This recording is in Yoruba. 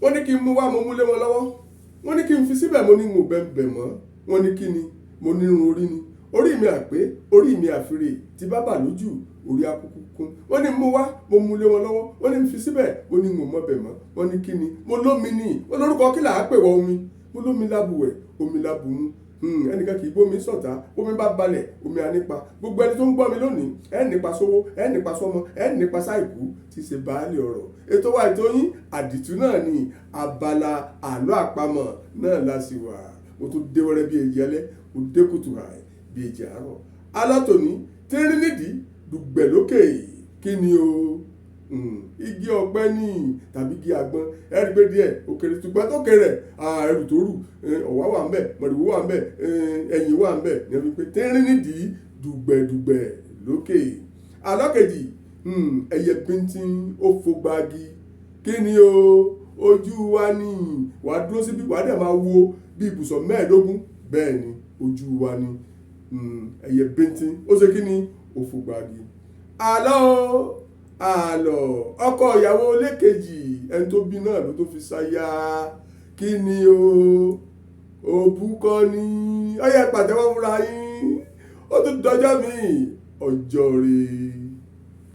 wọ́n ní kí n mú wá mo mú lé wọn lọ́wọ́, wọ́n ní kí n fi síbẹ̀ mo ní n ò bẹ̀ mọ́, wọ́n ní kí ni mo ní irun orí ni, orí mi àpé orí mi àfirè tí bábà lójú orí akúkú kún, wọ́n ní mú wá mo mú lé wọn lọ́wọ́, wọ́n ní fi síbẹ̀ mo ní n ò mọ̀ bẹ̀ mọ́, wọ́n ní kí ni mo lómi ní, wọ́n lórúkọ kí là á pè wọ omi, mo lómi lábùwẹ̀ omi lábùmú. Ẹnìkan kì í bómi sọ̀tá, omi bá balẹ̀ omi ànípa. Gbogbo ẹni tó ń gbọ́ mi lónìí, ẹ nípa sówó, ẹ nípa sọ́mọ, ẹ nípa sáìkú tí ṣe baálé ọ̀rọ̀. Ètò wa ètò yín àdìtú náà ni abala àlọ́ àpamọ̀ náà la sì wà. Mo tún dé wẹ́rẹ́ bí èjì ẹlẹ́, mo dé kùtù àì bí èjì àárọ̀. Alátòní tínrín nídìí dùgbẹ̀ lókè, kí ni o? Igi ọ̀pẹ ní tàbí igi àgbọn, ẹ̀rí pé díẹ̀ òkèrè ṣùgbọ́n tó kéré ẹrù tó rù, ọ̀wá wà ń bẹ̀, mọ̀rìwó wà ń bẹ̀, ẹ̀yìn wà ń bẹ̀, ní ẹ̀rí pé tínrín nídìí dùgbẹ̀dùgbẹ̀ lókè. Alọ́kejì, ẹyẹ bíntín ó fò gbági, kí ni o? Ojú wa ni, wà á dúró síbí wà á dẹ̀ máa wo bí ibùsọ̀ 15, bẹ́ẹ̀ ni ojú wa ni. Ẹyẹ bíntín ó ṣe kí ni? Ó fò gbági. Àlọ́ ọkọ ìyàwó lékejì, ẹni tó bí náà ló tó fi sáyà, kí ni o? Òbúkọ ni, ó yẹ pàtẹ́wọ́ fúnra yín, ó tún dọjọ́ mi, ọjọ́ rèé.